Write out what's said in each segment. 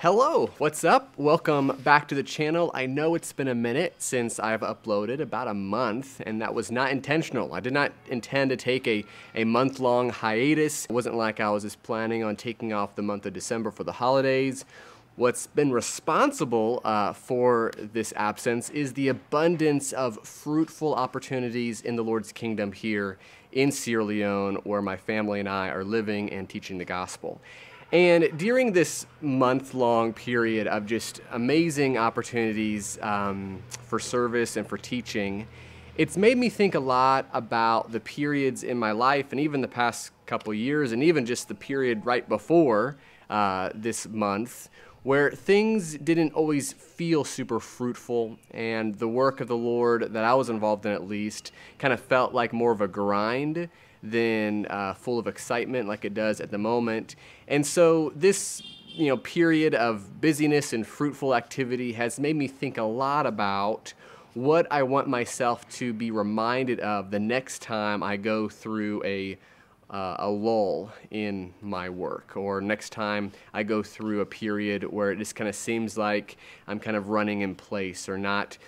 Hello, what's up? Welcome back to the channel. I know it's been a minute since I've uploaded, about a month, and that was not intentional. I did not intend to take a month-long hiatus. It wasn't like I was just planning on taking off the month of December for the holidays. What's been responsible for this absence is the abundance of fruitful opportunities in the Lord's kingdom here in Sierra Leone, where my family and I are living and teaching the gospel. And during this month-long period of just amazing opportunities for service and for teaching, it's made me think a lot about the periods in my life and even the past couple years and even just the period right before this month where things didn't always feel super fruitful, and the work of the Lord that I was involved in at least kind of felt like more of a grind than full of excitement like it does at the moment. And so this period of busyness and fruitful activity has made me think a lot about what I want myself to be reminded of the next time I go through a lull in my work, or next time I go through a period where it just kind of seems like I'm kind of running in place or not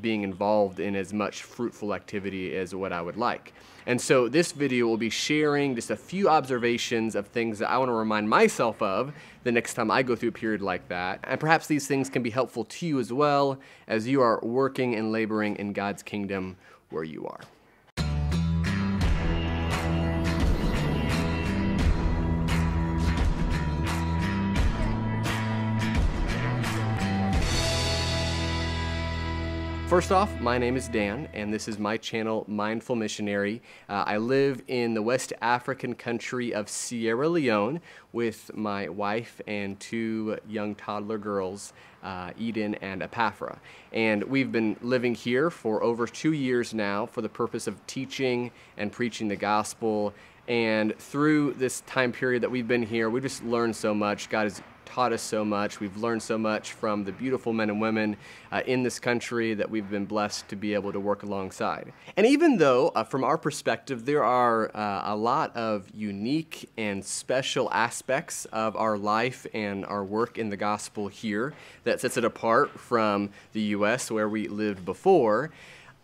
being involved in as much fruitful activity as what I would like. And so this video will be sharing just a few observations of things that I want to remind myself of the next time I go through a period like that. And perhaps these things can be helpful to you as well as you are working and laboring in God's kingdom where you are. First off, my name is Dan, and this is my channel, Mindful Missionary. I live in the West African country of Sierra Leone with my wife and two young toddler girls, Eden and Epaphra. And we've been living here for over 2 years now for the purpose of teaching and preaching the gospel. And through this time period that we've been here, we've just learned so much. God has taught us so much. We've learned so much from the beautiful men and women in this country that we've been blessed to be able to work alongside. And even though, from our perspective, there are a lot of unique and special aspects of our life and our work in the gospel here that sets it apart from the U.S. where we lived before,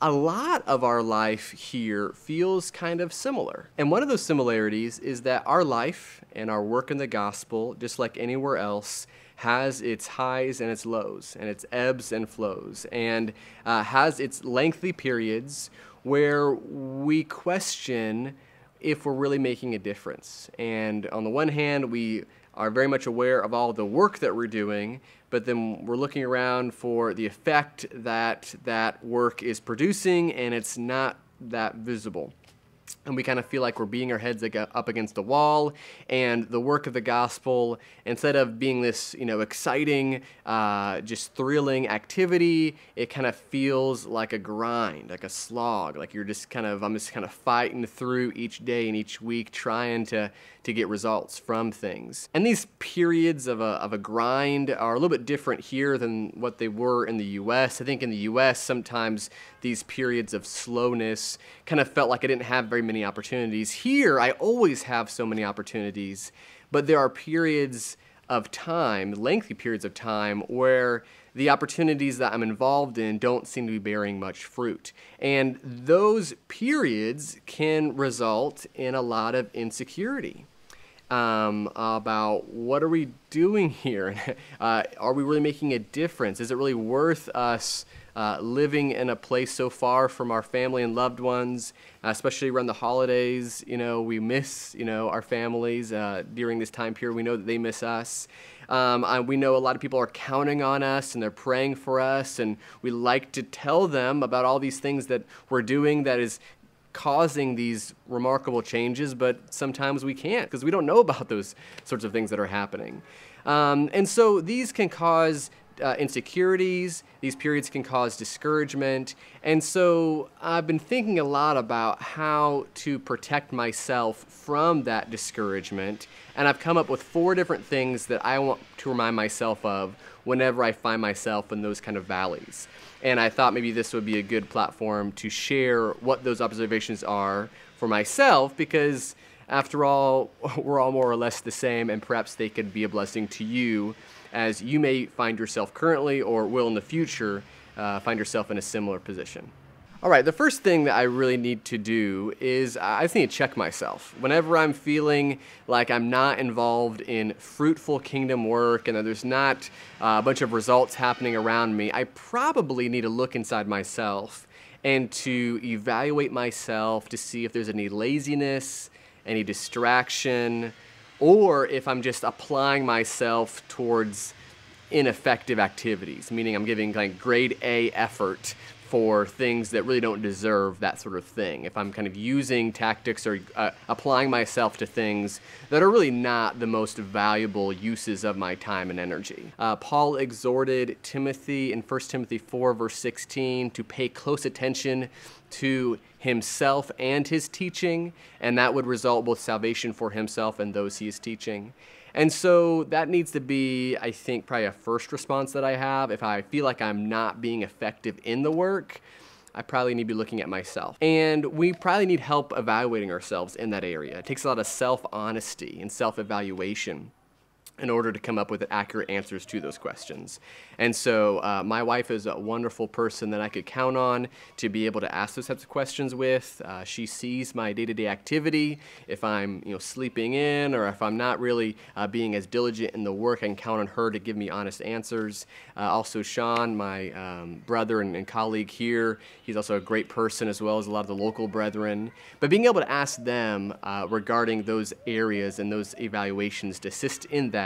a lot of our life here feels kind of similar. And one of those similarities is that our life and our work in the gospel, just like anywhere else, has its highs and its lows, and its ebbs and flows, and has its lengthy periods where we question if we're really making a difference. And on the one hand, we are very much aware of all the work that we're doing, but then we're looking around for the effect that that work is producing, and it's not that visible. And we kind of feel like we're beating our heads up against the wall, and the work of the gospel, instead of being this, exciting, just thrilling activity, it kind of feels like a grind, like a slog, like I'm just kind of fighting through each day and each week, trying to get results from things. And these periods of a grind are a little bit different here than what they were in the U.S. I think in the U.S. sometimes these periods of slowness kind of felt like I didn't have very many opportunities. Here, I always have so many opportunities, but there are periods of time, lengthy periods of time, where the opportunities that I'm involved in don't seem to be bearing much fruit. And those periods can result in a lot of insecurity about what are we doing here? Are we really making a difference? Is it really worth us living in a place so far from our family and loved ones, especially around the holidays? We miss, our families during this time period. We know that they miss us. We know a lot of people are counting on us and they're praying for us, and we like to tell them about all these things that we're doing that is causing these remarkable changes, but sometimes we can't because we don't know about those sorts of things that are happening. And so these can cause insecurities, these periods can cause discouragement, and so I've been thinking a lot about how to protect myself from that discouragement, and I've come up with 4 different things that I want to remind myself of whenever I find myself in those kind of valleys. And I thought maybe this would be a good platform to share what those observations are for myself, because After all, we're all more or less the same, and perhaps they could be a blessing to you as you may find yourself currently or will in the future find yourself in a similar position. All right, the first thing that I really need to do is I just need to check myself. Whenever I'm feeling like I'm not involved in fruitful kingdom work and that there's not a bunch of results happening around me, I probably need to look inside myself and to evaluate myself to see if there's any laziness, any distraction, or if I'm just applying myself towards ineffective activities, meaning I'm giving like grade A effort for things that really don't deserve that sort of thing. If I'm kind of using tactics or applying myself to things that are really not the most valuable uses of my time and energy. Paul exhorted Timothy in 1 Timothy 4 verse 16 to pay close attention to himself and his teaching, and that would result both salvation for himself and those he is teaching. And so that needs to be, I think, probably a first response that I have. If I feel like I'm not being effective in the work, I probably need to be looking at myself. And we probably need help evaluating ourselves in that area. It takes a lot of self-honesty and self-evaluation in order to come up with accurate answers to those questions. And so my wife is a wonderful person that I could count on to be able to ask those types of questions with. She sees my day-to-day activity. If I'm sleeping in or if I'm not really being as diligent in the work, I can count on her to give me honest answers. Also Sean, my brother and colleague here, he's also a great person as well as a lot of the local brethren. But being able to ask them regarding those areas and those evaluations to assist in that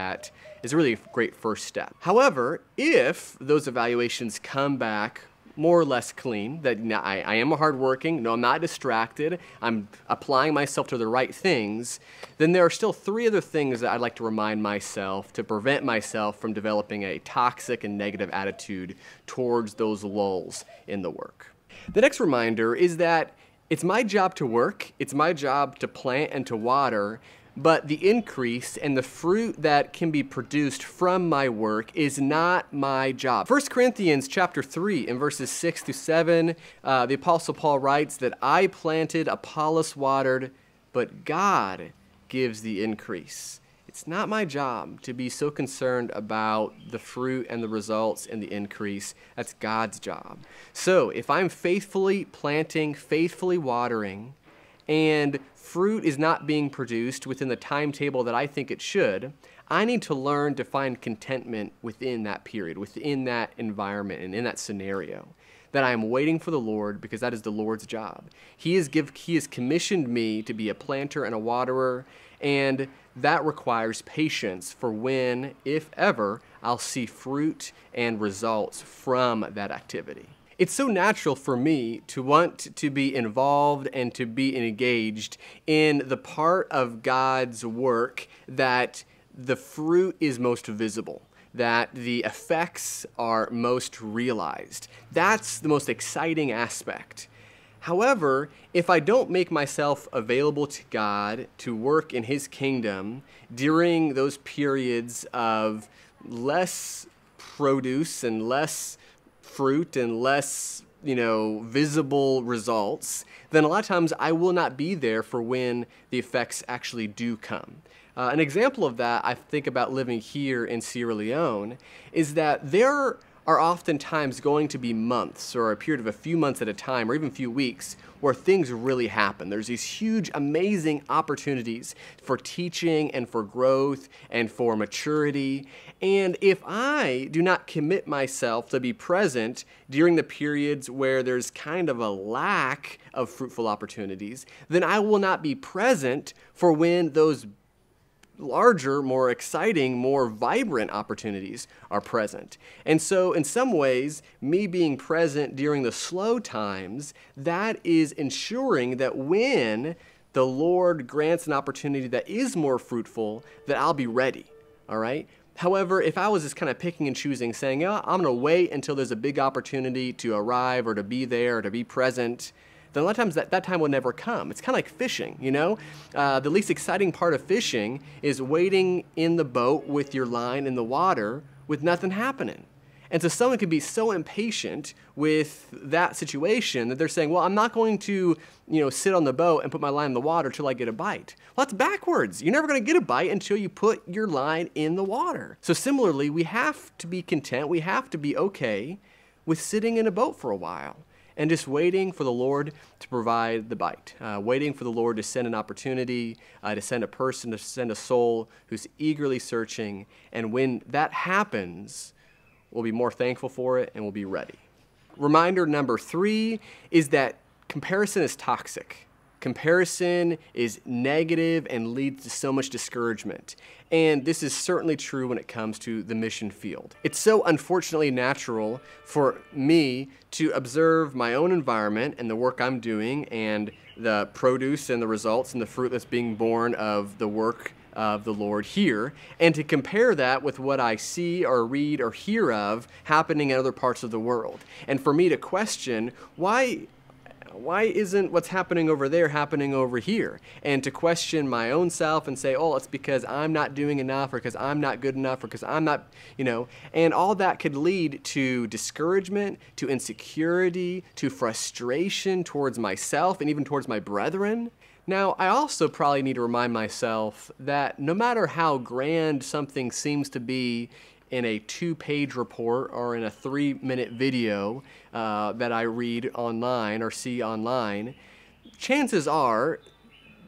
is really a great first step. However, if those evaluations come back more or less clean, that I am hardworking, no, I'm not distracted, I'm applying myself to the right things, then there are still three other things that I'd like to remind myself to prevent myself from developing a toxic and negative attitude towards those lulls in the work. The next reminder is that it's my job to work, it's my job to plant and to water, but the increase and the fruit that can be produced from my work is not my job. 1 Corinthians chapter 3 in verses 6 through 7, the Apostle Paul writes that I planted, Apollos watered, but God gives the increase. It's not my job to be so concerned about the fruit and the results and the increase. That's God's job. So if I'm faithfully planting, faithfully watering, and fruit is not being produced within the timetable that I think it should, I need to learn to find contentment within that period, within that environment, and in that scenario. That I am waiting for the Lord because that is the Lord's job. He has commissioned me to be a planter and a waterer, and that requires patience for when, if ever, I'll see fruit and results from that activity. It's so natural for me to want to be involved and to be engaged in the part of God's work that the fruit is most visible, that the effects are most realized. That's the most exciting aspect. However, if I don't make myself available to God to work in His kingdom during those periods of less produce and less fruit and less, visible results, then a lot of times I will not be there for when the effects actually do come. An example of that I think about living here in Sierra Leone is that there are oftentimes going to be months or a period of a few months at a time or even a few weeks where things really happen. There's these huge, amazing opportunities for teaching and for growth and for maturity. And if I do not commit myself to be present during the periods where there's kind of a lack of fruitful opportunities, then I will not be present for when those larger, more exciting, more vibrant opportunities are present. And so in some ways, me being present during the slow times, that is ensuring that when the Lord grants an opportunity that is more fruitful, that I'll be ready, all right? However, if I was just kind of picking and choosing, saying, I'm going to wait until there's a big opportunity to arrive or to be there or to be present, then a lot of times that time will never come. It's kind of like fishing, The least exciting part of fishing is waiting in the boat with your line in the water with nothing happening. And so someone could be so impatient with that situation that they're saying, well, I'm not going to, sit on the boat and put my line in the water till I get a bite. Well, that's backwards. You're never going to get a bite until you put your line in the water. So similarly, we have to be content. We have to be okay with sitting in a boat for a while and just waiting for the Lord to provide the bite, waiting for the Lord to send an opportunity, to send a person, to send a soul who's eagerly searching. And when that happens, we'll be more thankful for it and we'll be ready. Reminder number 3 is that comparison is toxic. Comparison is negative and leads to so much discouragement. And this is certainly true when it comes to the mission field. It's so unfortunately natural for me to observe my own environment and the work I'm doing and the produce and the results and the fruit that's being born of the work of the Lord here, and to compare that with what I see or read or hear of happening in other parts of the world. And for me to question, why isn't what's happening over there happening over here? And to question my own self and say, oh, it's because I'm not doing enough, or because I'm not good enough, or because I'm not, and all that could lead to discouragement, to insecurity, to frustration towards myself and even towards my brethren. Now, I also probably need to remind myself that no matter how grand something seems to be in a 2-page report or in a 3-minute video that I read online or see online, chances are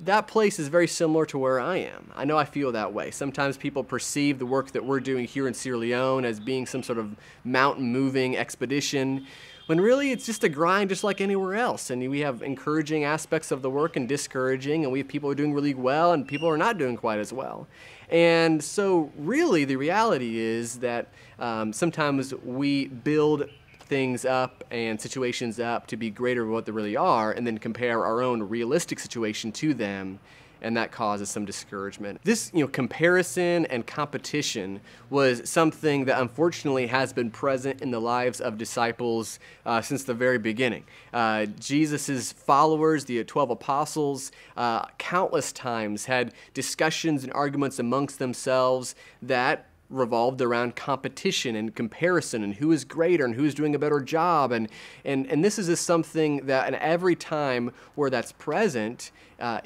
that place is very similar to where I am. I know I feel that way. Sometimes people perceive the work that we're doing here in Sierra Leone as being some sort of mountain-moving expedition, when really it's just a grind just like anywhere else. And we have encouraging aspects of the work and discouraging, and we have people who are doing really well and people who are not doing quite as well. And so really the reality is that sometimes we build things up and situations up to be greater than what they really are, and then compare our own realistic situation to them, and that causes some discouragement. This, comparison and competition was something that unfortunately has been present in the lives of disciples since the very beginning. Jesus' followers, the 12 apostles, countless times had discussions and arguments amongst themselves that revolved around competition and comparison and who is greater and who is doing a better job. And this is just something that at every time where that's present,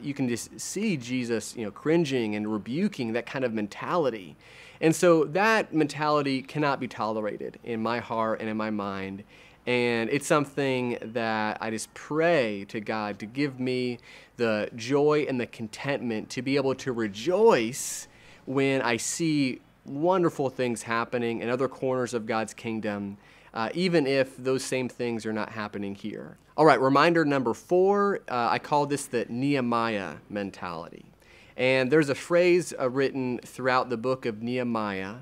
you can just see Jesus, cringing and rebuking that kind of mentality. And so that mentality cannot be tolerated in my heart and in my mind. And it's something that I just pray to God to give me the joy and the contentment to be able to rejoice when I see wonderful things happening in other corners of God's kingdom, even if those same things are not happening here. All right, reminder number 4, I call this the Nehemiah mentality. And there's a phrase written throughout the book of Nehemiah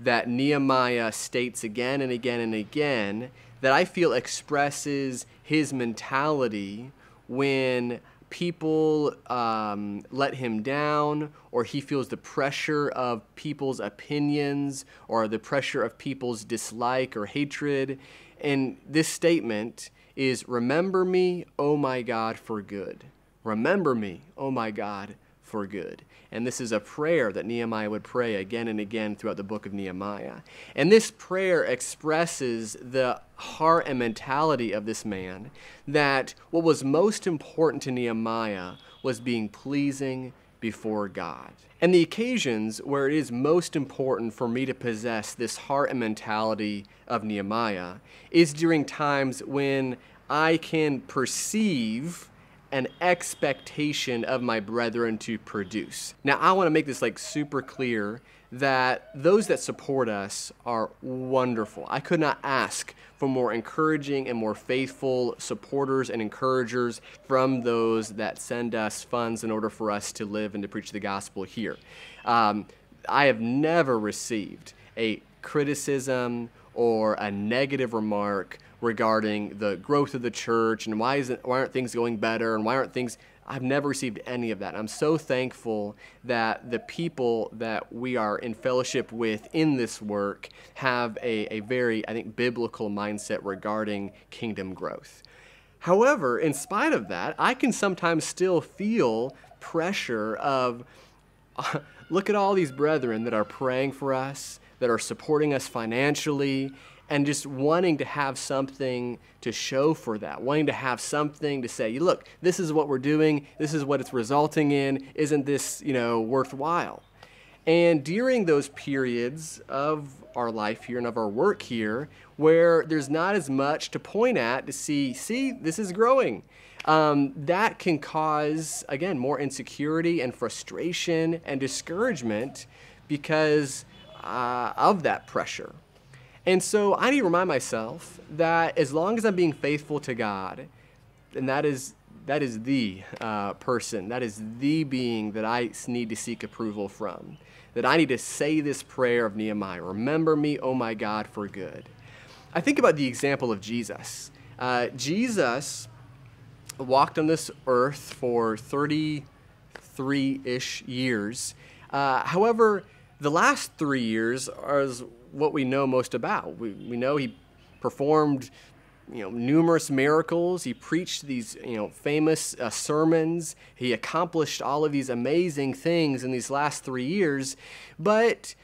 that Nehemiah states again and again and again that I feel expresses his mentality when people let him down, or he feels the pressure of people's opinions or the pressure of people's dislike or hatred. And this statement is, remember me, O my God, for good. Remember me, O my God, for good. And this is a prayer that Nehemiah would pray again and again throughout the book of Nehemiah. And this prayer expresses the heart and mentality of this man, that what was most important to Nehemiah was being pleasing before God. And the occasions where it is most important for me to possess this heart and mentality of Nehemiah is during times when I can perceive an expectation of my brethren to produce. Now, I want to make this super clear that those that support us are wonderful. I could not ask for more encouraging and more faithful supporters and encouragers from those that send us funds in order for us to live and to preach the gospel here. I have never received a criticism or a negative remark regarding the growth of the church and why aren't things going better and why aren't things. I've never received any of that. I'm so thankful that the people that we are in fellowship with in this work have a very, I think, biblical mindset regarding kingdom growth. However, in spite of that, I can sometimes still feel pressure of, look at all these brethren that are praying for us, that are supporting us financially, and just wanting to have something to show for that, wanting to have something to say, look, this is what we're doing, this is what it's resulting in, isn't this, worthwhile? And during those periods of our life here and of our work here, where there's not as much to point at to see, this is growing, that can cause, again, more insecurity and frustration and discouragement because of that pressure. And so I need to remind myself that as long as I'm being faithful to God, and that is the person, that is the being that I need to seek approval from, that I need to say this prayer of Nehemiah, remember me, oh my God, for good. I think about the example of Jesus. Jesus walked on this earth for 33-ish years. However, the last 3 years are what we know most about. We know he performed numerous miracles. He preached these famous sermons. He accomplished all of these amazing things in these last 3 years, but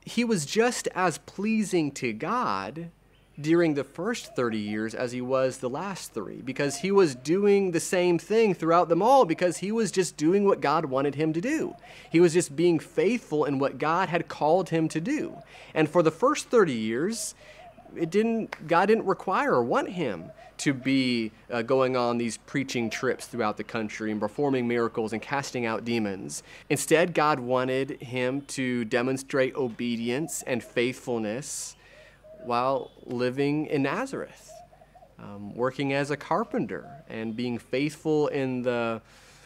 he was just as pleasing to God during the first 30 years as he was the last 3, because he was doing the same thing throughout them all, because he was just doing what God wanted him to do. He was just being faithful in what God had called him to do. And for the first 30 years, God didn't require or want him to be going on these preaching trips throughout the country and performing miracles and casting out demons. Instead, God wanted him to demonstrate obedience and faithfulness while living in Nazareth, working as a carpenter and being faithful in the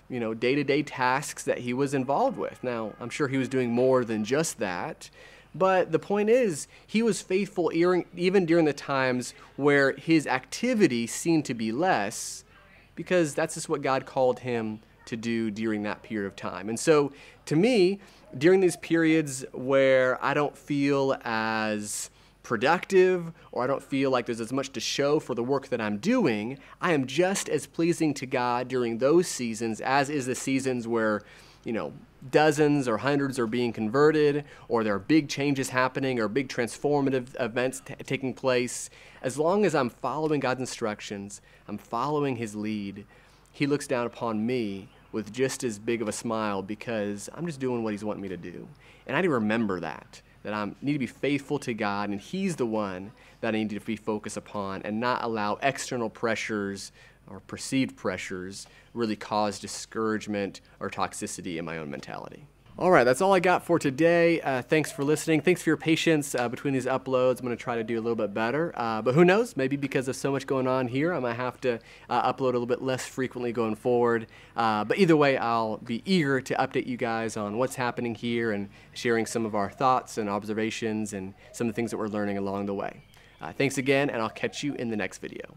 day-to-day tasks that he was involved with. Now, I'm sure he was doing more than just that, but the point is, he was faithful even during the times where his activity seemed to be less, because that's just what God called him to do during that period of time. And so, to me, during these periods where I don't feel as productive, or I don't feel like there's as much to show for the work that I'm doing, I am just as pleasing to God during those seasons as is the seasons where, dozens or hundreds are being converted, or there are big changes happening, or big transformative events taking place. As long as I'm following God's instructions, I'm following his lead, he looks down upon me with just as big of a smile, because I'm just doing what he's wanting me to do. And I need to remember that I need to be faithful to God, and he's the one that I need to be focused upon, and not allow external pressures or perceived pressures really cause discouragement or toxicity in my own mentality. All right, that's all I got for today. Thanks for listening. Thanks for your patience between these uploads. I'm going to try to do a little bit better, but who knows? Maybe because of so much going on here, I might have to upload a little bit less frequently going forward. But either way, I'll be eager to update you guys on what's happening here and sharing some of our thoughts and observations and some of the things that we're learning along the way. Thanks again, and I'll catch you in the next video.